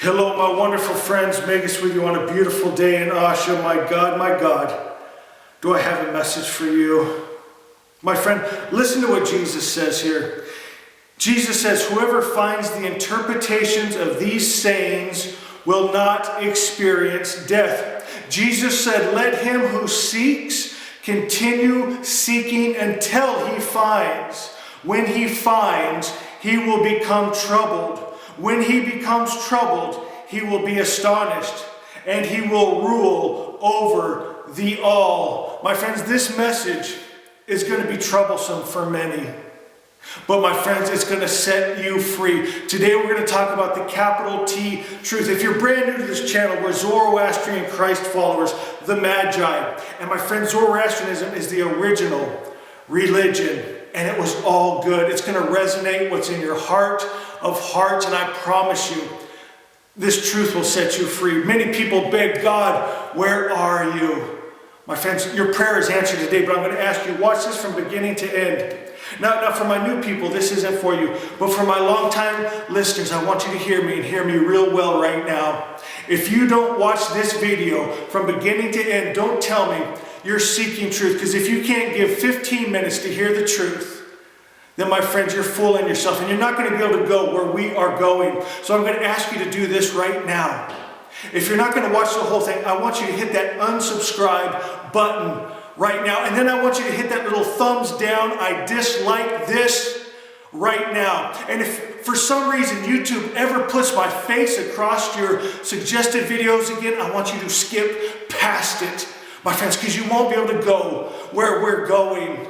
Hello, my wonderful friends. Megas with you on a beautiful day in Asha. My God, do I have a message for you? My friend, listen to what Jesus says here. Jesus says, whoever finds the interpretations of these sayings will not experience death. Jesus said, let him who seeks continue seeking until he finds. When he finds, he will become troubled. When he becomes troubled, he will be astonished, and he will rule over the all. My friends, this message is going to be troublesome for many. But my friends, it's going to set you free. Today we're going to talk about the capital T truth. If you're brand new to this channel, we're Zoroastrian Christ followers, the Magi. And my friend, Zoroastrianism is the original religion. And it was all good. It's going to resonate what's in your heart of hearts. And I promise you, this truth will set you free. Many people beg God, where are you? My friends, your prayer is answered today, but I'm going to ask you, watch this from beginning to end. Now for my new people, this isn't for you. But for my longtime listeners, I want you to hear me and hear me real well right now. If you don't watch this video from beginning to end, don't tell me you're seeking truth. Because if you can't give 15 minutes to hear the truth, then my friends, you're fooling yourself. And you're not going to be able to go where we are going. So I'm going to ask you to do this right now. If you're not going to watch the whole thing, I want you to hit that unsubscribe button right now. And then I want you to hit that little thumbs down, I dislike this right now. And if for some reason YouTube ever puts my face across your suggested videos again, I want you to skip past it, my friends, because you won't be able to go where we're going.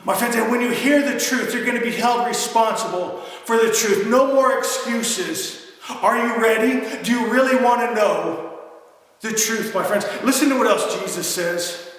My friends, and when you hear the truth, you're going to be held responsible for the truth. No more excuses. Are you ready? Do you really want to know the truth, my friends? Listen to what else Jesus says.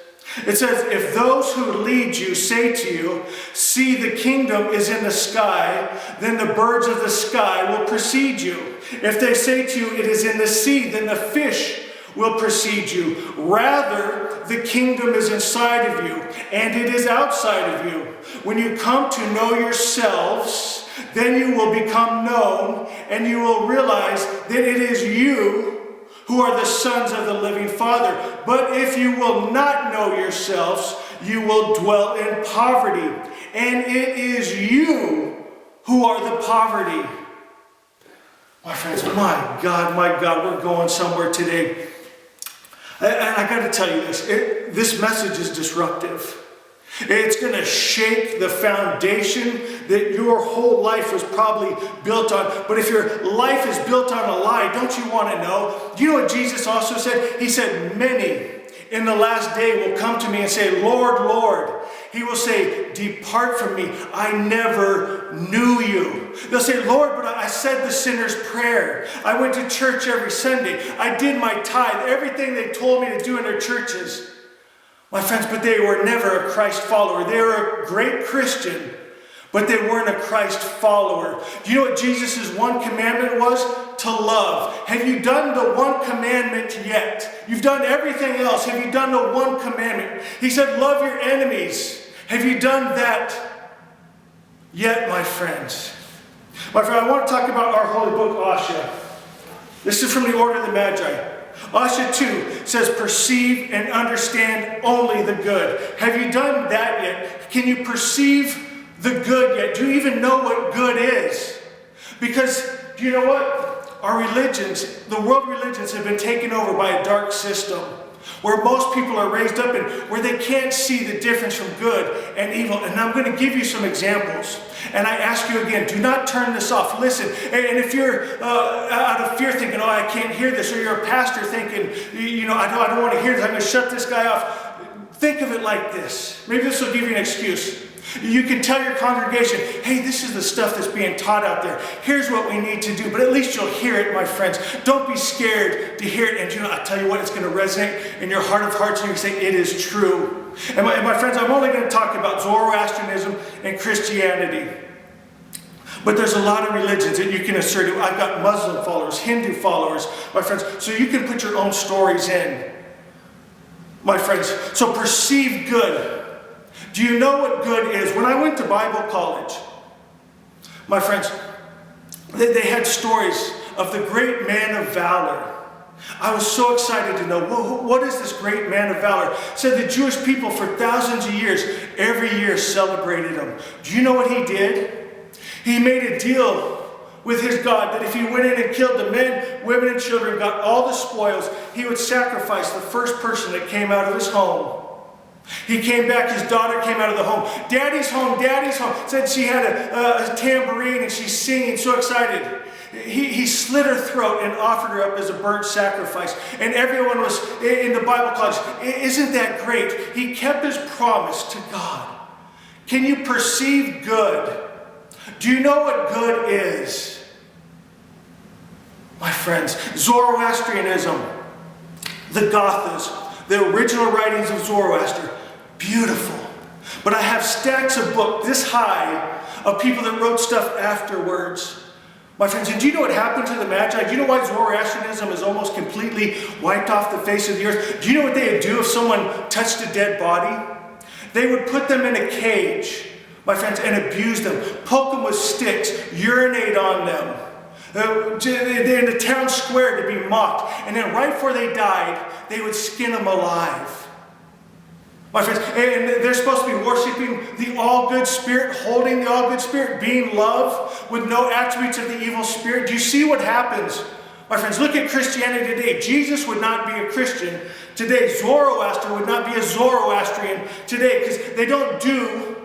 It says, if those who lead you say to you, see, the kingdom is in the sky, then the birds of the sky will precede you. If they say to you, it is in the sea, then the fish will precede you. Rather, the kingdom is inside of you, and it is outside of you. When you come to know yourselves, then you will become known, and you will realize that it is you who are the sons of the living Father. But if you will not know yourselves, you will dwell in poverty. And it is you who are the poverty. My friends, my God, we're going somewhere today. And I got to tell you this, this message is disruptive. It's going to shake the foundation that your whole life was probably built on. But if your life is built on a lie, don't you want to know? Do you know what Jesus also said? He said, many in the last day will come to me and say, Lord, Lord. He will say, depart from me. I never knew you. They'll say, Lord, but I said the sinner's prayer. I went to church every Sunday. I did my tithe, everything they told me to do in their churches. My friends, but they were never a Christ follower. They were a great Christian, but they weren't a Christ follower. Do you know what Jesus' one commandment was? To love. Have you done the one commandment yet? You've done everything else. Have you done the one commandment? He said, love your enemies. Have you done that yet, my friends? My friend, I want to talk about our holy book, Asha. This is from the Order of the Magi. Asha 2 says, perceive and understand only the good. Have you done that yet? Can you perceive the good yet? Do you even know what good is? Because, do you know what? Our religions, the world religions, have been taken over by a dark system where most people are raised up in, where they can't see the difference from good and evil. And I'm going to give you some examples. And I ask you again, do not turn this off. Listen. And if you're out of fear thinking, oh, I can't hear this, or you're a pastor thinking, I don't want to hear this, I'm going to shut this guy off. Think of it like this. Maybe this will give you an excuse. You can tell your congregation, hey, this is the stuff that's being taught out there. Here's what we need to do. But at least you'll hear it, my friends. Don't be scared to hear it. And I tell you what, it's going to resonate in your heart of hearts. And you're going to say, it is true. And my friends, I'm only going to talk about Zoroastrianism and Christianity. But there's a lot of religions that you can assert. I've got Muslim followers, Hindu followers, my friends. So you can put your own stories in, my friends. So perceive good. Do you know what good is? When I went to Bible college, my friends, they had stories of the great man of valor. I was so excited to know, what is this great man of valor? So the Jewish people for thousands of years, every year celebrated him. Do you know what he did? He made a deal with his God that if he went in and killed the men, women, and children, got all the spoils, he would sacrifice the first person that came out of his home. He came back, his daughter came out of the home. Daddy's home, Daddy's home. Said she had a tambourine and she's singing, so excited. He slit her throat and offered her up as a burnt sacrifice. And everyone was in the Bible college. Isn't that great? He kept his promise to God. Can you perceive good? Do you know what good is? My friends, Zoroastrianism, the Gathas, the original writings of Zoroaster, beautiful. But I have stacks of books this high of people that wrote stuff afterwards. My friends, and do you know what happened to the Magi? Do you know why Zoroastrianism is almost completely wiped off the face of the earth? Do you know what they would do if someone touched a dead body? They would put them in a cage, my friends, and abuse them, poke them with sticks, urinate on them, in the town square to be mocked. And then right before they died, they would skin them alive. My friends, and they're supposed to be worshiping the all-good spirit, holding the all-good spirit, being love with no attributes of the evil spirit. Do you see what happens? My friends, look at Christianity today. Jesus would not be a Christian today. Zoroaster would not be a Zoroastrian today because they don't do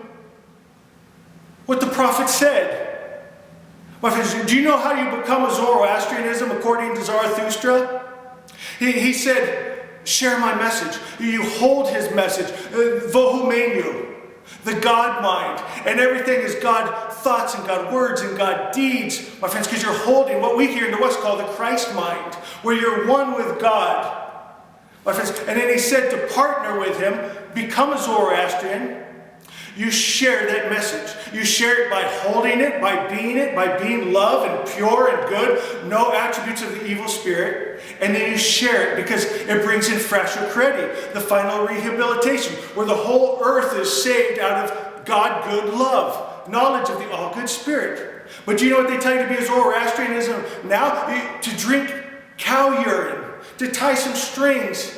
what the prophet said. My friends, do you know how you become a Zoroastrianism according to Zarathustra? He said, share my message. You hold his message. Vohumenu, the God mind. And everything is God thoughts and God words and God deeds, my friends, because you're holding what we here in the West call the Christ mind, where you're one with God. My friends, and then he said to partner with him, become a Zoroastrian. You share that message. You share it by holding it, by being love and pure and good, no attributes of the evil spirit. And then you share it because it brings in frashokrati, the final rehabilitation, where the whole earth is saved out of God, good love, knowledge of the all-good spirit. But do you know what they tell you to be a Zoroastrianism now? To drink cow urine, to tie some strings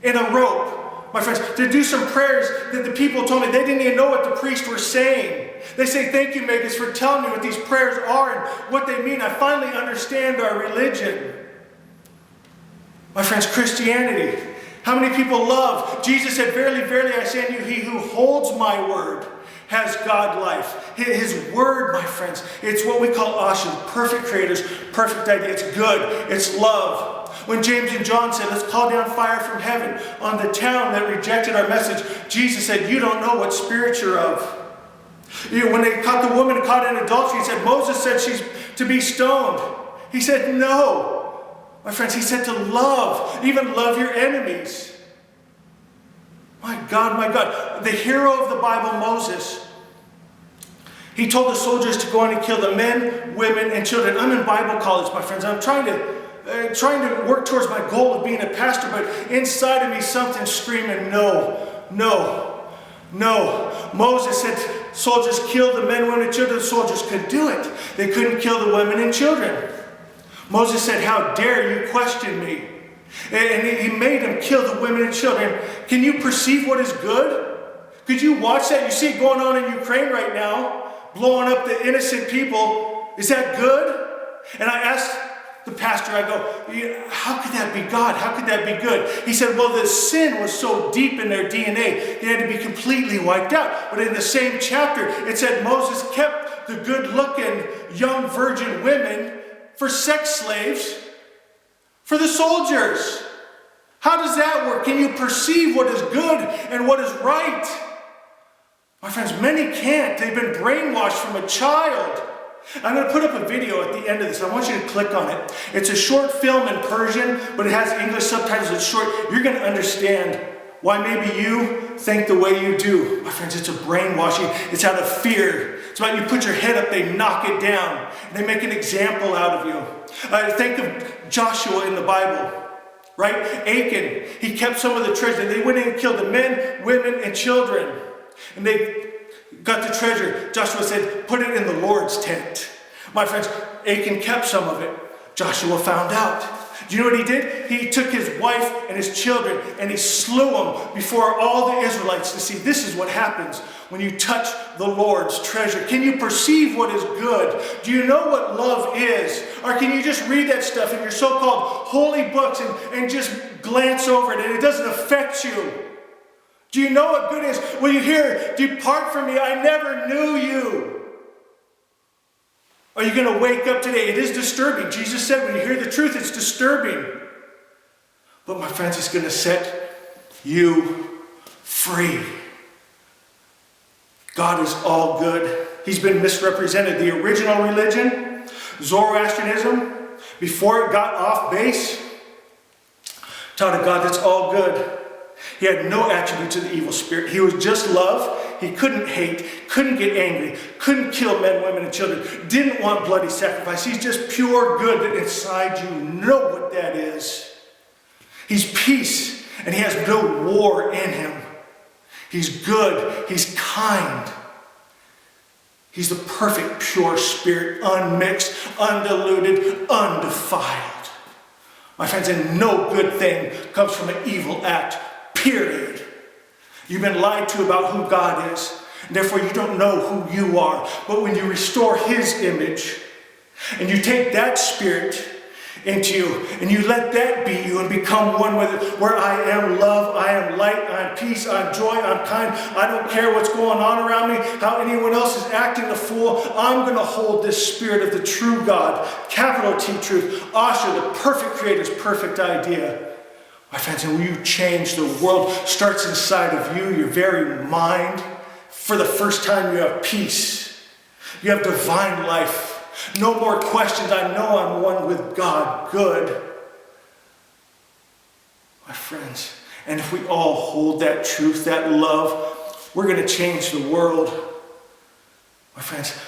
in a rope. My friends, to do some prayers that the people told me they didn't even know what the priests were saying. They say, thank you, Magus, for telling me what these prayers are and what they mean. I finally understand our religion. My friends, Christianity. How many people love? Jesus said, verily, verily, I say unto you, he who holds my word has God life. His word, my friends, it's what we call Asha, perfect creators, perfect idea. It's good, it's love. When James and John said, let's call down fire from heaven on the town that rejected our message, Jesus said, you don't know what spirit you're of. When they caught the woman caught in adultery, he said, Moses said she's to be stoned. He said, no. My friends, he said to love, even love your enemies. My God, the hero of the Bible, Moses, he told the soldiers to go in and kill the men, women, and children. I'm in Bible college, my friends. I'm trying to work towards my goal of being a pastor, but inside of me something's screaming, no, no, no. Moses said, soldiers kill the men, women, and children. The soldiers couldn't do it. They couldn't kill the women and children. Moses said, how dare you question me? And he made them kill the women and children. Can you perceive what is good? Could you watch that? You see it going on in Ukraine right now, blowing up the innocent people. Is that good? And I asked the pastor, I go, how could that be God? How could that be good? He said, well, the sin was so deep in their DNA, they had to be completely wiped out. But in the same chapter, it said Moses kept the good-looking young virgin women for sex slaves for the soldiers. How does that work? Can you perceive what is good and what is right? My friends, many can't. They've been brainwashed from a child. I'm going to put up a video at the end of this. I want you to click on it. It's a short film in Persian, but it has English subtitles. It's short. You're going to understand why maybe you think the way you do. My friends, it's a brainwashing. It's out of fear. It's about you put your head up, they knock it down. And they make an example out of you. Think of Joshua in the Bible, right? Achan, he kept some of the treasure. They went in and killed the men, women, and children. And they got the treasure. Joshua said, put it in the Lord's tent. My friends, Achan kept some of it. Joshua found out. Do you know what he did? He took his wife and his children and he slew them before all the Israelites to see this is what happens when you touch the Lord's treasure. Can you perceive what is good? Do you know what love is? Or can you just read that stuff in your so-called holy books and just glance over it and it doesn't affect you? Do you know what good is? When you hear, depart from me, I never knew you. Are you going to wake up today? It is disturbing. Jesus said when you hear the truth, it's disturbing. But my friends, it's going to set you free. God is all good. He's been misrepresented. The original religion, Zoroastrianism, before it got off base, taught a God that's all good. He had no attributes of the evil spirit. He was just love. He couldn't hate, couldn't get angry, couldn't kill men, women, and children, didn't want bloody sacrifice. He's just pure good that inside you know what that is. He's peace, and he has no war in him. He's good, he's kind. He's the perfect, pure spirit, unmixed, undiluted, undefiled. My friends, and no good thing comes from an evil act, period. You've been lied to about who God is, and therefore you don't know who you are. But when you restore his image, and you take that spirit into you, and you let that be you and become one with it, where I am love, I am light, I am peace, I am joy, I'm kind, I don't care what's going on around me, how anyone else is acting a fool, I'm going to hold this spirit of the true God, capital T truth, Asha, the perfect creator's perfect idea. My friends, and when you change, the world starts inside of you, your very mind. For the first time, you have peace. You have divine life. No more questions. I know I'm one with God. Good. My friends, and if we all hold that truth, that love, we're going to change the world. My friends,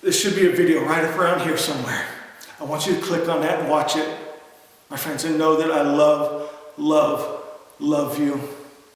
this should be a video right up around here somewhere. I want you to click on that and watch it. My friends, and know that I love you.